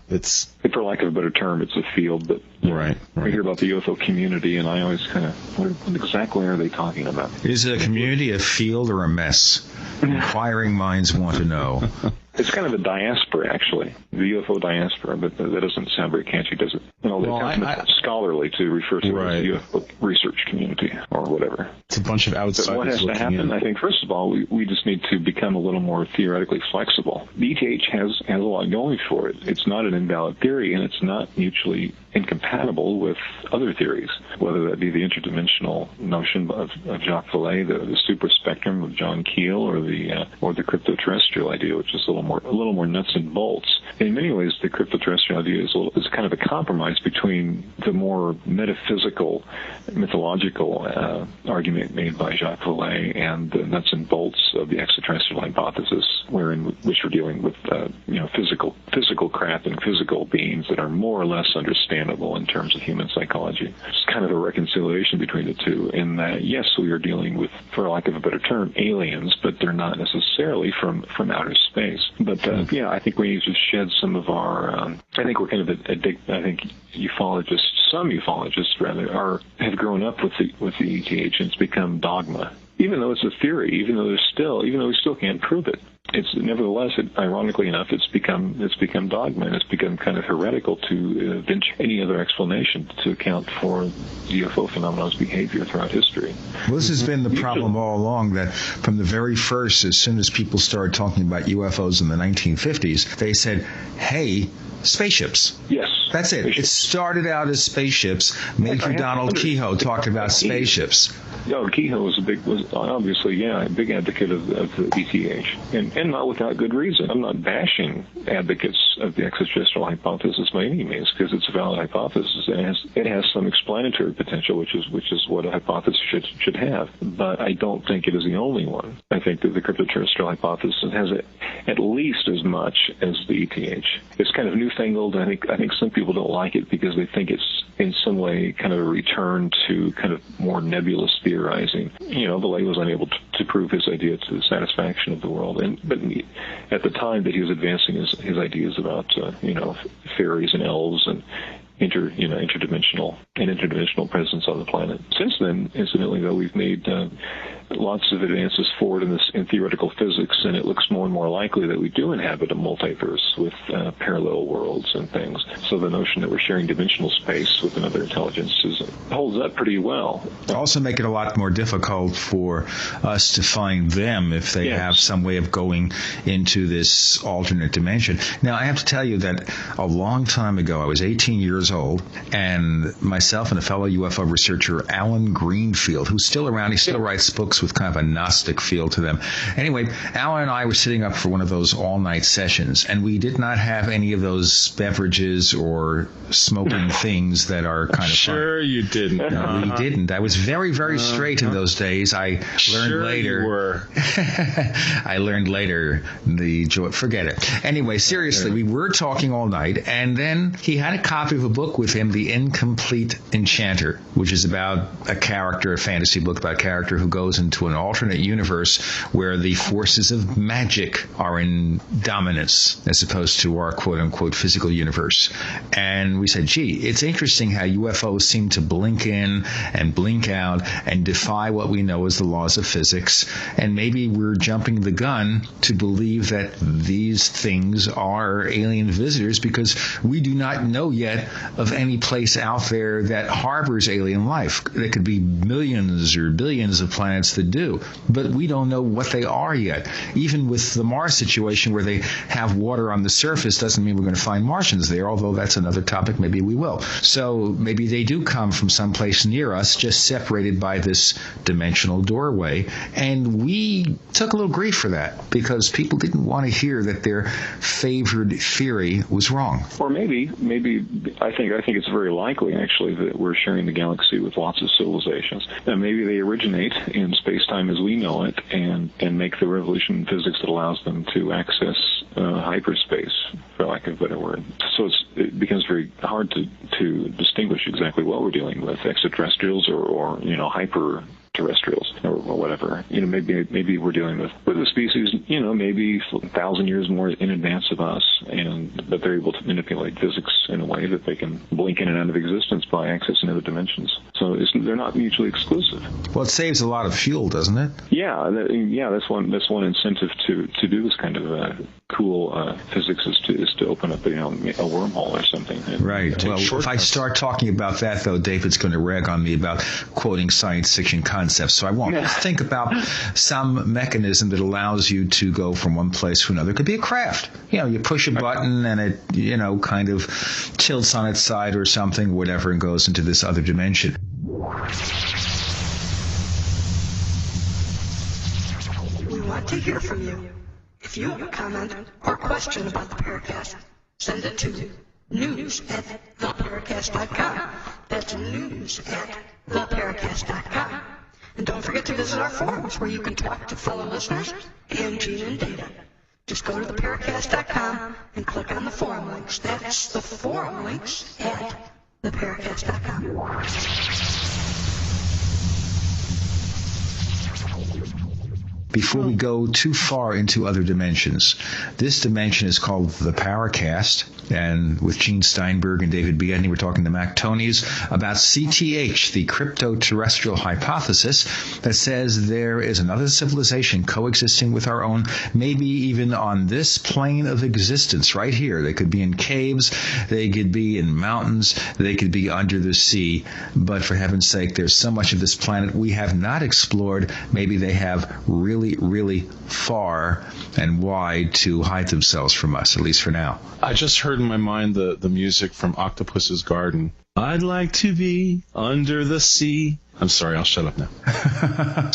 G: it's...
F: For lack of a better term, it's a field, but
G: right.
F: I hear about the UFO community, and I always kind of, what exactly are they talking about?
E: Is it a community, a field, or a mess? Inquiring minds want to know.
F: It's kind of a diaspora, actually, the UFO diaspora, but that doesn't sound very catchy, does it? It's scholarly to refer to it as the UFO research community or whatever.
G: It's a bunch of outsiders.
F: But what has to happen? I think, first of all, we just need to become a little more theoretically flexible. The ETH has a lot going for it. It's not an invalid theory, and it's not mutually incompatible with other theories, whether that be the interdimensional notion of Jacques Vallée, the super spectrum of John Keel, or the crypto-terrestrial idea, which is a little more nuts and bolts. In many ways, the crypto-terrestrial idea is kind of a compromise between the more metaphysical, mythological argument made by Jacques Vallée and the nuts and bolts of the extraterrestrial hypothesis, which we're dealing with physical craft and physical beings that are more or less understandable in terms of human psychology. It's kind of a reconciliation between the two in that, yes, we are dealing with, for lack of a better term, aliens, but they're not necessarily from outer space. But I think we need to shed some of our. I think we're kind of I think some ufologists rather, have grown up with the ETH, and it's become dogma. Even though it's a theory, even though we still can't prove it, it's nevertheless, ironically enough, it's become dogma, and it's become kind of heretical to venture any other explanation to account for the UFO phenomenon's behavior throughout history.
E: Well, this has been the problem all along, that from the very first, as soon as people started talking about UFOs in the 1950s, they said, hey, spaceships.
F: Yes.
E: That's it. It started out as spaceships. Major Donald Kehoe talked about spaceships.
F: Kehoe was obviously a big advocate of the ETH, and not without good reason. I'm not bashing advocates of the extraterrestrial hypothesis by any means, because it's a valid hypothesis. It has some explanatory potential, which is what a hypothesis should have. But I don't think it is the only one. I think that the cryptoterrestrial hypothesis has at least as much as the ETH. It's kind of newfangled. I think some people don't like it because they think it's in some way kind of a return to kind of more nebulous theorizing. Vallée was unable to prove his idea to the satisfaction of the world, but at the time that he was advancing his ideas about fairies and elves and interdimensional presence on the planet. Since then, incidentally, though, we've made lots of advances forward in theoretical physics, and it looks more and more likely that we do inhabit a multiverse with parallel worlds and things. So the notion that we're sharing dimensional space with another intelligence holds up pretty well.
E: Also make it a lot more difficult for us to find them if they have some way of going into this alternate dimension. Now, I have to tell you that a long time ago, I was 18 years old, and myself and a fellow UFO researcher, Alan Greenfield, who's still around, he still writes books with kind of a Gnostic feel to them. Anyway, Alan and I were sitting up for one of those all-night sessions, and we did not have any of those beverages or smoking things that are kind of
G: Sure
E: fun.
G: You didn't.
E: No, we didn't. I was very, very straight in those days. I learned later.
G: You were.
E: I learned later the joy. Forget it. Anyway, seriously, we were talking all night, and then he had a copy of a book with him, The Incomplete Enchanter, which is about a fantasy book about a character who goes into an alternate universe where the forces of magic are in dominance as opposed to our quote-unquote physical universe. And we said, gee, it's interesting how UFOs seem to blink in and blink out and defy what we know as the laws of physics. And maybe we're jumping the gun to believe that these things are alien visitors because we do not know yet of any place out there that harbors alien life. There could be millions or billions of planets that do, but we don't know what they are yet. Even with the Mars situation where they have water on the surface doesn't mean we're going to find Martians there, although that's another topic. Maybe we will. So maybe they do come from someplace near us, just separated by this dimensional doorway. And we took a little grief for that because people didn't want to hear that their favored theory was wrong.
F: Or maybe I think it's very likely actually that we're sharing the galaxy with lots of civilizations. And maybe they originate in space-time as we know it and make the revolution in physics that allows them to access hyperspace, for lack of a better word. So it becomes very hard to distinguish exactly what we're dealing with, extraterrestrials or hyper-terrestrials or whatever. Maybe we're dealing with a species, maybe 1,000 years more in advance of us, but they're able to manipulate physics in a way that they can blink in and out of existence by accessing other dimensions. So they're not mutually exclusive.
E: Well, it saves a lot of fuel, doesn't it?
F: Yeah, that's one incentive to do this kind of cool physics is to open up a wormhole or something.
E: Right. Well, if I start talking about that, though, David's going to rag on me about quoting science fiction concepts, so I won't. Just think about some mechanism that allows you to go from one place to another. It could be a craft. You push a button and it, kind of tilts on its side or something, whatever, and goes into this other dimension.
J: We want to hear from you. If you have a comment or question about the Paracast, send it to news@theparacast.com. That's news@theparacast.com. And don't forget to visit our forums where you can talk to fellow listeners and Gene and Data. Just go to theparacast.com and click on the forum links. That's the forum links at theparacast.com.
E: Before we go too far into other dimensions, this dimension is called the Paracast, and with Gene Steinberg and David Biedney, we're talking to Tonnies about CTH, the crypto-terrestrial hypothesis that says there is another civilization coexisting with our own, maybe even on this plane of existence right here. They could be in caves, they could be in mountains, they could be under the sea, but for heaven's sake, there's so much of this planet we have not explored. Maybe they have really really, really far and wide to hide themselves from us, at least for now.
G: I just heard in my mind the music from Octopus's Garden. I'd like to be under the sea. I'm sorry, I'll shut up now. I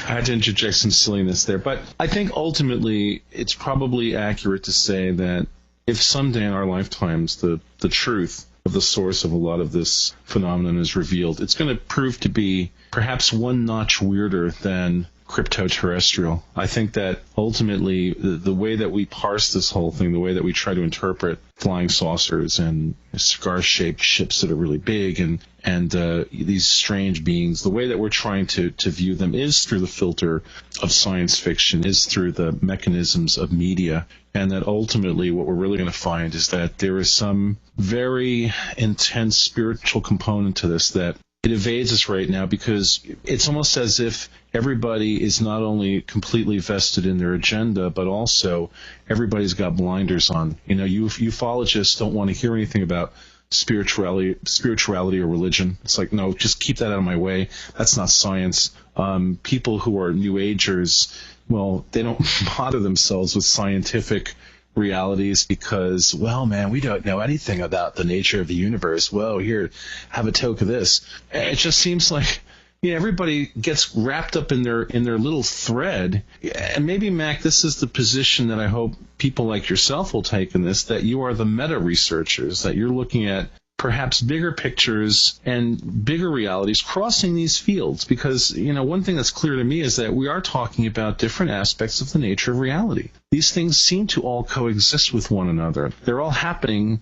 G: had to interject some silliness there. But I think ultimately it's probably accurate to say that if someday in our lifetimes the truth of the source of a lot of this phenomenon is revealed, it's going to prove to be perhaps one notch weirder than crypto-terrestrial. I think that ultimately the way that we parse this whole thing, the way that we try to interpret flying saucers and cigar-shaped ships that are really big and these strange beings, the way that we're trying to view them is through the filter of science fiction, is through the mechanisms of media, and that ultimately what we're really going to find is that there is some very intense spiritual component to this that it evades us right now, because it's almost as if everybody is not only completely vested in their agenda, but also everybody's got blinders on. You know, ufologists don't want to hear anything about spirituality or religion. It's like, no, just keep that out of my way. That's not science. People who are New Agers, well, they don't bother themselves with scientific realities because, well, man, we don't know anything about the nature of the universe. Well, here, have a toke of this. It just seems like, you know, everybody gets wrapped up in their little thread. And maybe, Mac, this is the position that I hope people like yourself will take in this, that you are the meta researchers, that you're looking at perhaps bigger pictures and bigger realities crossing these fields. Because, you know, one thing that's clear to me is that we are talking about different aspects of the nature of reality. These things seem to all coexist with one another. They're all happening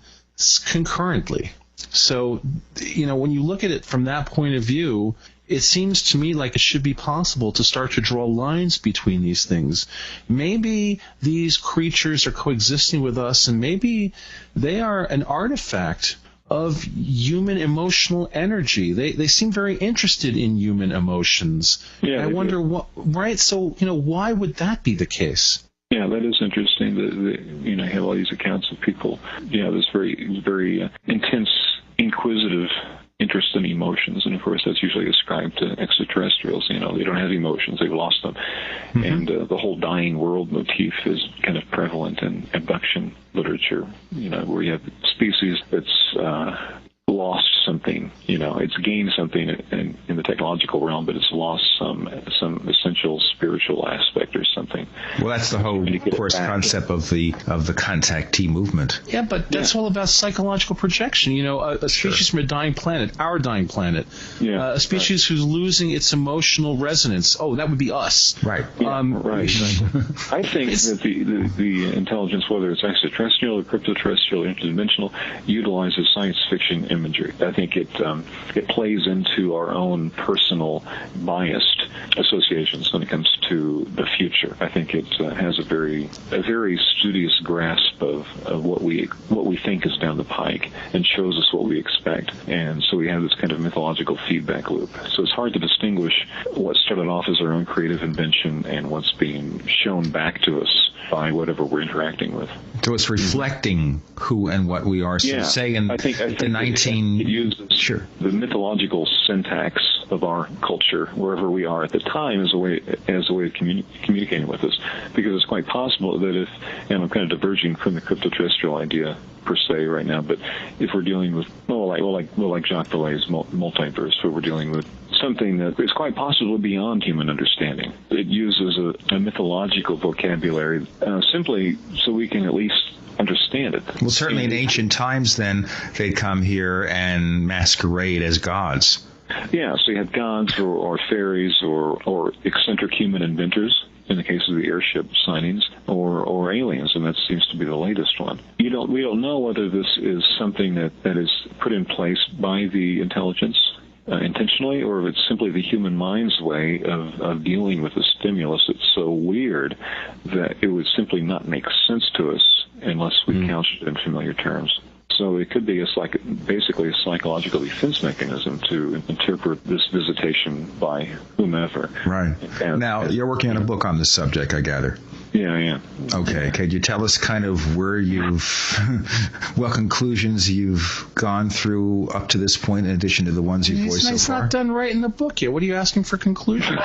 G: concurrently. So, you know, when you look at it from that point of view, it seems to me like it should be possible to start to draw lines between these things. Maybe these creatures are coexisting with us, and maybe they are an artifact of human emotional energy. They seem very interested in human emotions. Yeah, I wonder what, right? So, you know, why would that be the case?
F: Yeah, that is interesting. You know, you have all these accounts of people, this very intense, inquisitive interest in emotions, and of course that's usually ascribed to extraterrestrials. You know, they don't have emotions, they've lost them. Mm-hmm. And the whole dying world motif is kind of prevalent in abduction literature, you know, where you have species that's lost something, you know, it's gained something in the technological realm, but it's lost some essential spiritual aspect or something.
E: Well, that's the whole, of course, concept of the contactee movement.
G: Yeah, but that's all about psychological projection. You know, a species from a dying planet, our dying planet, a species who's losing its emotional resonance. Oh, that would be us.
E: Right.
F: Right. I think that the intelligence, whether it's extraterrestrial or cryptoterrestrial or interdimensional, utilizes science fiction imagery. I think it plays into our own personal biased associations when it comes to the future. I think it has a very studious grasp of what we think is down the pike and shows us what we expect. And so we have this kind of mythological feedback loop. So it's hard to distinguish what started off as our own creative invention and what's being shown back to us by whatever we're interacting with.
E: So it's reflecting who and what we are. So say in
F: I think it uses the mythological syntax of our culture, wherever we are at the time, as a way of communicating with us. Because it's quite possible that and I'm kind of diverging from the crypto-terrestrial idea per se right now, but if we're dealing with, like Jacques Vallée's multiverse, where we're dealing with something that is quite possibly beyond human understanding. It uses a mythological vocabulary simply so we can at least understand it.
E: Well, certainly in ancient times, then, they'd come here and masquerade as gods.
F: Yeah, so you have gods or fairies or eccentric human inventors, in the case of the airship sightings, or aliens, and that seems to be the latest one. We don't know whether this is something that is put in place by the intelligence intentionally, or if it's simply the human mind's way of dealing with a stimulus that's so weird that it would simply not make sense to us unless we couched it in familiar terms. So it could be basically a psychological defense mechanism to interpret this visitation by whomever.
E: Right. Now, you're working on a book on this subject, I gather.
F: Yeah.
E: Okay. Could you tell us kind of where what conclusions you've gone through up to this point, in addition to the ones you've voiced so far?
G: It's not done right in the book yet. What are you asking for conclusions?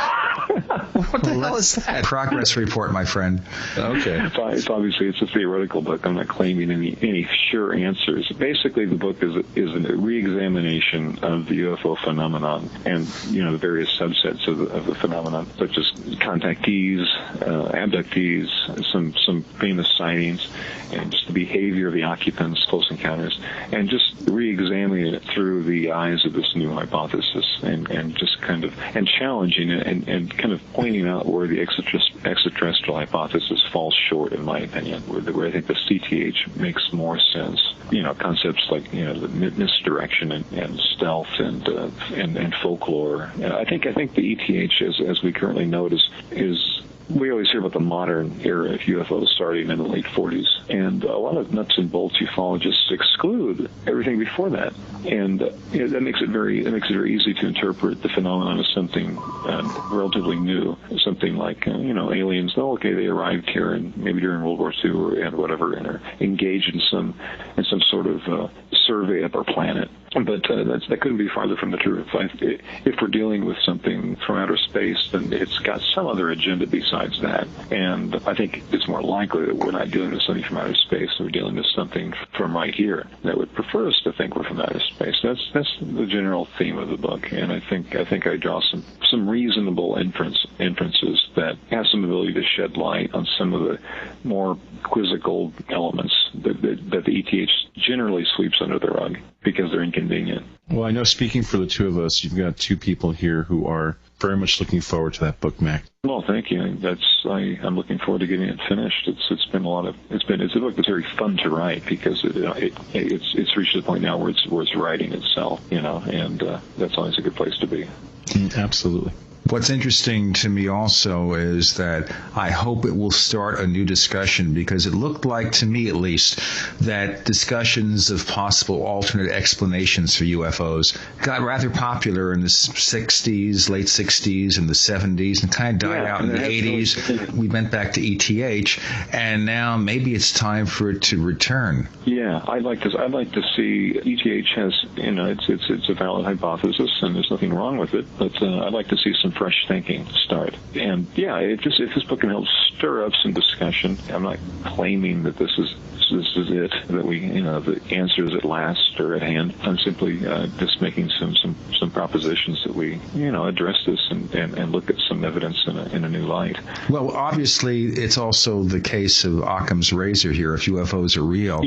E: What the hell is that? Progress report, my friend.
G: Okay.
F: It's obviously it's a theoretical book. I'm not claiming any sure answers. Basically, the book is a re-examination of the UFO phenomenon and the various subsets of the phenomenon, such as contactees, abductees, some famous sightings, and just the behavior of the occupants, close encounters, and just re-examining it through the eyes of this new hypothesis, and just kind of challenging it and kind of pointing out where the extraterrestrial hypothesis falls short, in my opinion, where I think the CTH makes more sense. Concepts like the misdirection and stealth and folklore. I think the ETH, as we currently know it, is we always hear about the modern era of UFOs starting in the late 40s, and a lot of nuts and bolts ufologists exclude everything before that, and that makes it very easy to interpret the phenomenon as something relatively new, something like aliens. Oh, okay, they arrived here and maybe during World War II and whatever, and are engaged in some sort of survey of our planet. But that couldn't be farther from the truth. If we're dealing with something from outer space, then it's got some other agenda besides that. And I think it's more likely that we're not dealing with something from outer space, we're dealing with something from right here that would prefer us to think we're from outer space. That's the general theme of the book. And I think I draw some reasonable inferences that have some ability to shed light on some of the more quizzical elements that the ETH generally sweeps under the rug because they're inconvenient.
G: Well, I know, speaking for the two of us, you've got two people here who are very much looking forward to that book, Mac.
F: Well, thank you. I'm looking forward to getting it finished. It's a book that's very fun to write because it's reached the point now where it's writing itself, and that's always a good place to be.
G: Absolutely.
E: What's interesting to me also is that I hope it will start a new discussion, because it looked like, to me at least, that discussions of possible alternate explanations for UFOs got rather popular in the 60s, late 60s, and the 70s, and kind of died out in the 80s. We went back to ETH, and now maybe it's time for it to return.
F: Yeah, I'd like to see ETH has, it's a valid hypothesis, and there's nothing wrong with it, but I'd like to see some fresh thinking start. And yeah, if this book can help stir up some discussion, I'm not claiming that this is it, that the answers at last are at hand. I'm simply just making some propositions that we address this and look at some evidence in a new light.
E: Well, obviously, it's also the case of Occam's razor here. If UFOs are real,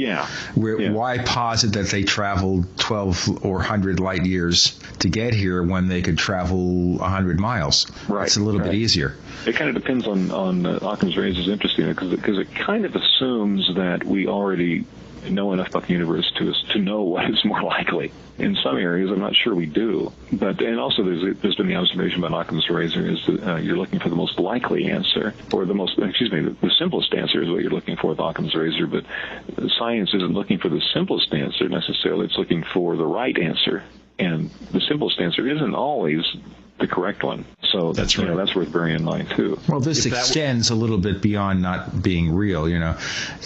E: why posit that they traveled 12 or 100 light years to get here when they could travel 100 miles? Right. It's a little bit easier.
F: It kind of depends on Occam's razor is interesting because it kind of assumes that we already know enough about the universe to know what is more likely. In some areas, I'm not sure we do. And also there's been the observation about Occam's razor is that you're looking for the most likely answer, or the simplest answer is what you're looking for with Occam's razor, but science isn't looking for the simplest answer necessarily. It's looking for the right answer. And the simplest answer isn't always the correct one. So that's right. That's worth bearing in mind too.
E: Well, this extends a little bit beyond not being real.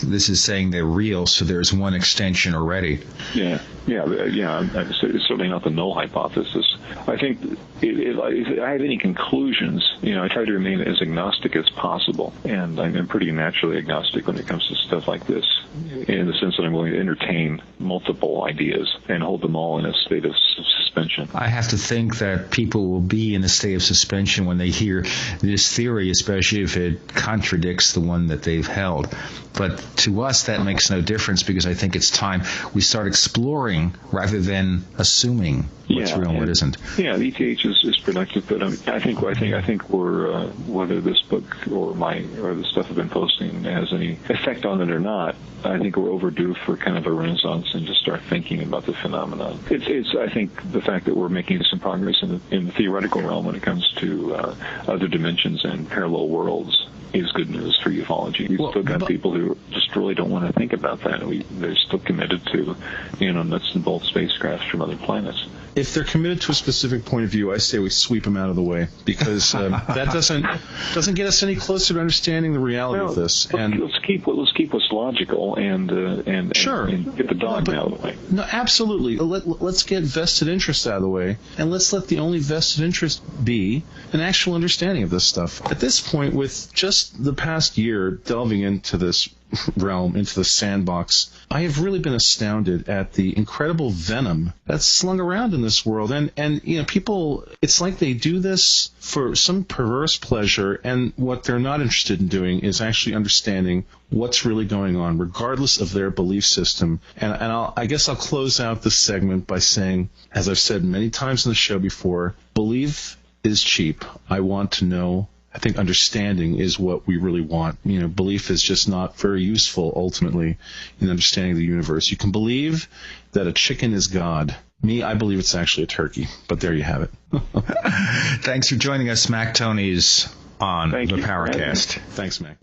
E: This is saying they're real, so there's one extension already.
F: Yeah. It's certainly not the null hypothesis. I think if I have any conclusions, I try to remain as agnostic as possible, and I'm pretty naturally agnostic when it comes to stuff like this, in the sense that I'm willing to entertain multiple ideas and hold them all in a state of suspension.
E: I have to think that people will be in a state of suspension when they hear this theory, especially if it contradicts the one that they've held. But to us, that makes no difference, because I think it's time we start exploring rather than assuming what's real and what isn't.
F: Yeah, the ETH is productive, but I think we're whether this book or the stuff I've been posting has any effect on it or not, I think we're overdue for kind of a renaissance and just start thinking about the phenomenon. It's I think the fact that we're making some progress in the theoretical realm when it comes to other dimensions and parallel worlds is good news for ufology. We've still got people who just really don't want to think about that. They're still committed to, nuts and bolts spacecrafts from other planets.
G: if they're committed to a specific point of view, I say we sweep them out of the way, because that doesn't get us any closer to understanding the reality of this.
F: Let's keep what's logical and
G: sure,
F: and get the dogma out of the way.
G: No, absolutely. Let's get vested interest out of the way, and let's let the only vested interest be an actual understanding of this stuff. At this point, with just the past year delving into this realm, into the sandbox, I have really been astounded at the incredible venom that's slung around in this world. And you know, people, it's like they do this for some perverse pleasure, and what they're not interested in doing is actually understanding what's really going on, regardless of their belief system. And I guess I'll close out this segment by saying, as I've said many times in the show before, belief is cheap. I want to know. I think understanding is what we really want. You know, belief is just not very useful ultimately in understanding the universe. You can believe that a chicken is God. Me, I believe it's actually a turkey. But there you have it.
E: Thanks for joining us, Mac Tonnies, on the Paracast.
G: Thanks, Mac.